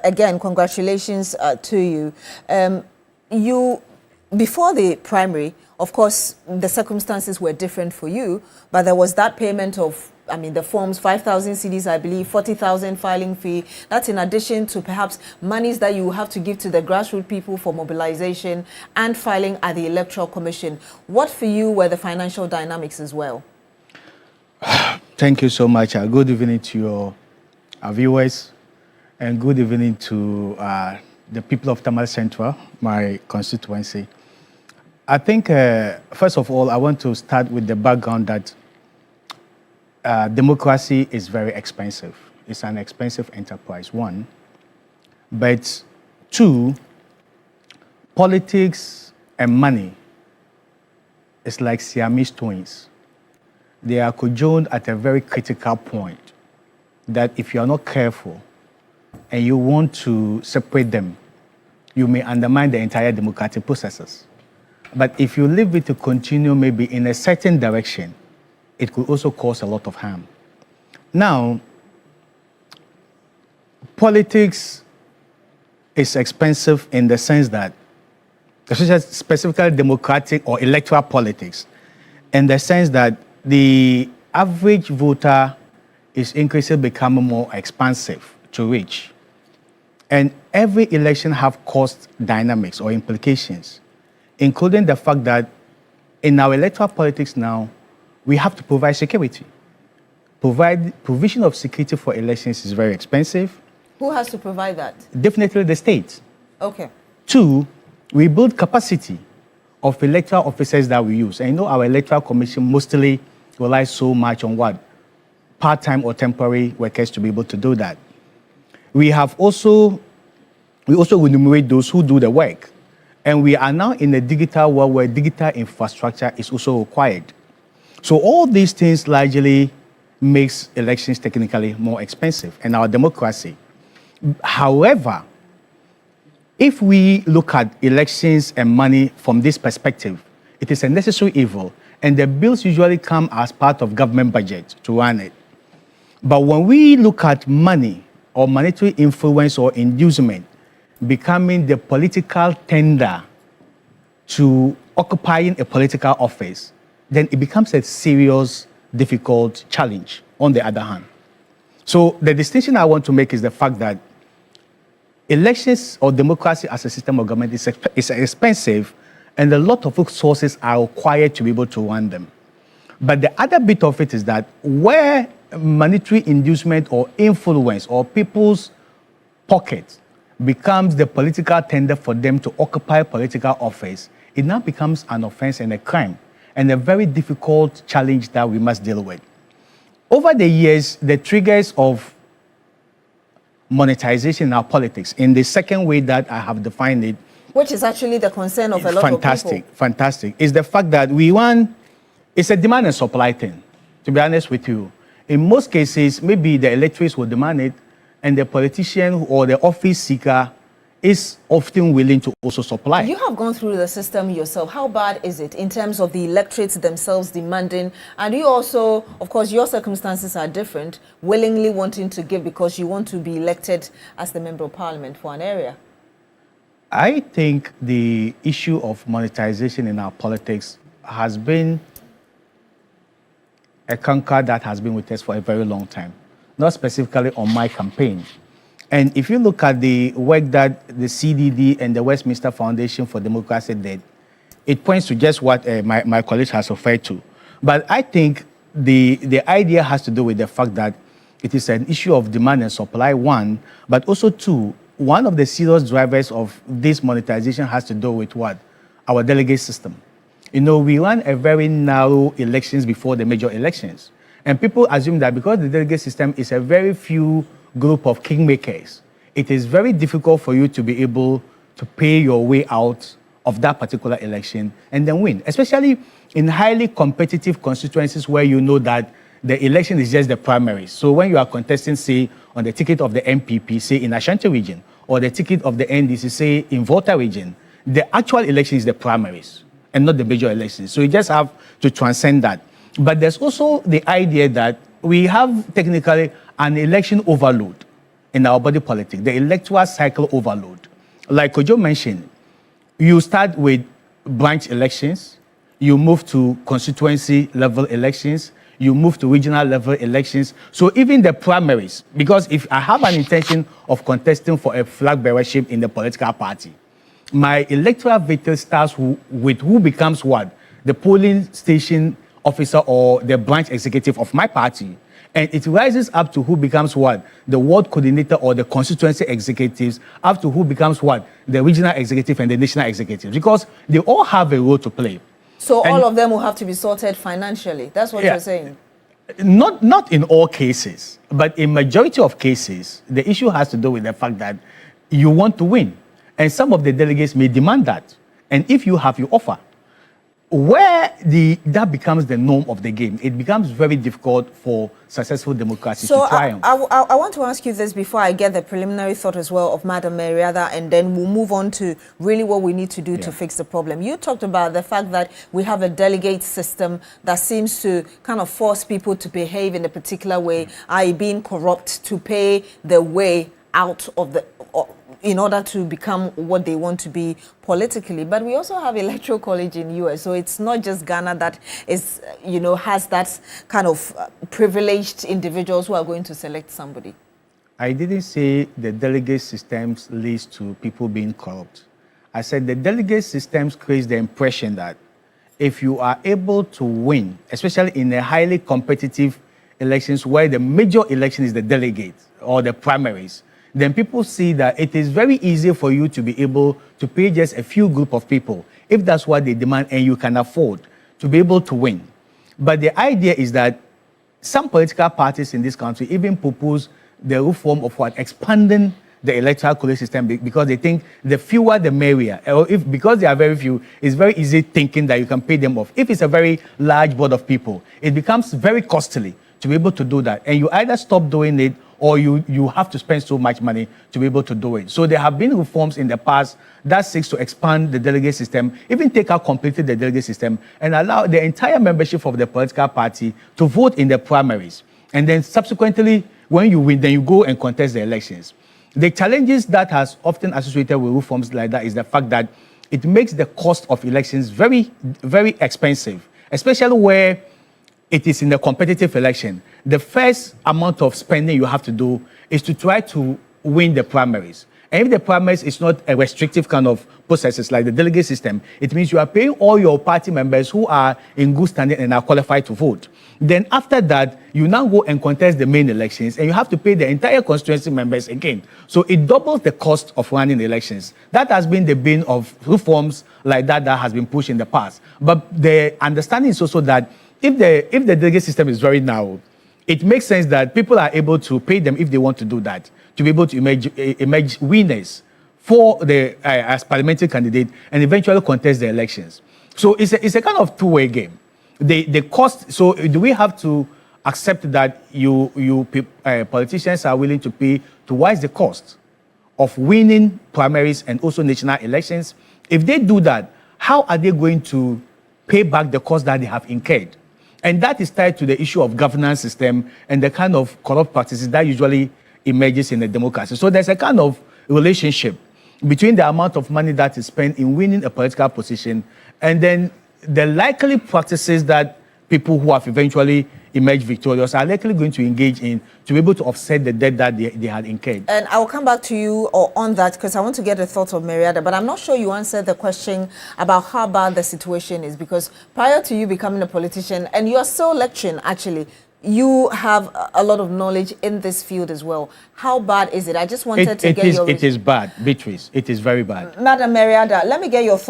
again, congratulations to you. Before the primary, of course, the circumstances were different for you, but there was that payment of, I mean, the forms, 5,000 CDs, I believe, 40,000 filing fee. That's in addition to perhaps monies that you have to give to the grassroots people for mobilization and filing at the Electoral Commission. What for you were the financial dynamics as well? Thank you so much. Good evening to our viewers, and good evening to the people of Tamale Central, my constituency. I think, first of all, I want to start with the background that democracy is very expensive. It's an expensive enterprise, one. But two, politics and money is like Siamese twins. They are conjoined at a very critical point that if you are not careful and you want to separate them, you may undermine the entire democratic processes. But if you leave it to continue maybe in a certain direction, it could also cause a lot of harm. Now, politics is expensive in the sense that, specifically democratic or electoral politics, in the sense that the average voter is increasingly becoming more expensive to reach. And every election have cost dynamics or implications, including the fact that in our electoral politics now, we have to provide security. Provision of security for elections is very expensive. Who has to provide that? Definitely the state. Okay. Two, we build capacity of electoral officers that we use. And you know our electoral commission mostly relies so much on what? Part-time or temporary workers to be able to do that. We also remunerate those who do the work. And we are now in a digital world where digital infrastructure is also required. So all these things largely makes elections technically more expensive and our democracy. However, if we look at elections and money from this perspective, it is a necessary evil, and the bills usually come as part of government budget to run it. But when we look at money or monetary influence or inducement becoming the political tender to occupying a political office, then it becomes a serious, difficult challenge on the other hand. So the distinction I want to make is the fact that elections or democracy as a system of government is expensive, and a lot of resources are required to be able to run them. But the other bit of it is that where monetary inducement or influence or people's pockets becomes the political tender for them to occupy political office, it now becomes an offense and a crime, and a very difficult challenge that we must deal with. Over the years, the triggers of monetization in our politics, in the second way that I have defined it, which is actually the concern of a lot of people. Fantastic, is the fact that it's a demand and supply thing, to be honest with you. In most cases, maybe the electorates will demand it, and the politician or the office seeker is often willing to also supply. You have gone through the system yourself. How bad is it in terms of the electorates themselves demanding? And you also, of course, your circumstances are different, willingly wanting to give because you want to be elected as the member of parliament for an area. I think the issue of monetization in our politics has been a canker that has been with us for a very long time, not specifically on my campaign. And if you look at the work that the CDD and the Westminster Foundation for Democracy did, it points to just what my colleague has referred to. But I think the idea has to do with the fact that it is an issue of demand and supply, one, but also two, one of the serious drivers of this monetization has to do with what? Our delegate system. You know, we run a very narrow elections before the major elections. And people assume that because the delegate system is a very few group of kingmakers, it is very difficult for you to be able to pay your way out of that particular election and then win, especially in highly competitive constituencies where you know that the election is just the primary. So when you are contesting, say, on the ticket of the MPP, say in Ashanti region, or the ticket of the NDC, say in Volta region, the actual election is the primaries and not the major elections. So you just have to transcend that. But there's also the idea that we have technically an election overload in our body politic, the electoral cycle overload. Like Kojo mentioned, you start with branch elections, you move to constituency level elections, you move to regional level elections. So even the primaries, because if I have an intention of contesting for a flag bearership in the political party, my electoral veto starts with who becomes what? The polling station officer or the branch executive of my party. And it rises up to who becomes what? The ward coordinator or the constituency executives, up to who becomes what? The regional executive and the national executives, because they all have a role to play. So all of them will have to be sorted financially. That's what you're saying? Not in all cases, but in majority of cases, the issue has to do with the fact that you want to win. And some of the delegates may demand that. And if you have your offer, where that becomes the norm of the game, it becomes very difficult for successful democracy to triumph. I want to ask you this before I get the preliminary thought as well of Madam Mariada, and then we'll move on to really what we need to do to fix the problem. You talked about the fact that we have a delegate system that seems to kind of force people to behave in a particular way, i.e. being corrupt to pay their way out of the... in order to become what they want to be politically. But we also have electoral college in US, so it's not just Ghana that is, has that kind of privileged individuals who are going to select somebody. I didn't say the delegate systems leads to people being corrupt. I said the delegate systems creates the impression that if you are able to win, especially in a highly competitive elections where the major election is the delegate or the primaries, then people see that it is very easy for you to be able to pay just a few group of people, if that's what they demand and you can afford, to be able to win. But the idea is that some political parties in this country even propose the reform of expanding the electoral college system, because they think the fewer the merrier. Or because they are very few, it's very easy thinking that you can pay them off. If it's a very large board of people, it becomes very costly to be able to do that. And you either stop doing it or you have to spend so much money to be able to do it. So there have been reforms in the past that seeks to expand the delegate system, even take out completely the delegate system, and allow the entire membership of the political party to vote in the primaries. And then subsequently, when you win, then you go and contest the elections. The challenges that has often associated with reforms like that is the fact that it makes the cost of elections very, very expensive, especially where it is in a competitive election. The first amount of spending you have to do is to try to win the primaries. And if the primaries is not a restrictive kind of processes like the delegate system, it means you are paying all your party members who are in good standing and are qualified to vote. Then after that, you now go and contest the main elections and you have to pay the entire constituency members again. So it doubles the cost of running elections. That has been the bane of reforms like that has been pushed in the past. But the understanding is also that if the delegate system is very narrow, it makes sense that people are able to pay them if they want to do that, to be able to emerge winners for the as parliamentary candidate and eventually contest the elections. So it's a kind of two-way game. The cost. So do we have to accept that politicians are willing to pay twice the cost of winning primaries and also national elections? If they do that, how are they going to pay back the cost that they have incurred? And that is tied to the issue of governance system and the kind of corrupt practices that usually emerges in a democracy. So there's a kind of relationship between the amount of money that is spent in winning a political position and then the likely practices that people who have eventually emerged victorious are likely going to engage in to be able to offset the debt that they had incurred. And I will come back to you on that because I want to get the thoughts of Mariada, but I'm not sure you answered the question about how bad the situation is, because prior to you becoming a politician, and you are still lecturing actually, you have a lot of knowledge in this field as well. How bad is it? I just wanted to get your... It is bad, Beatrice. It is very bad. Madam Mariada, let me get your thoughts.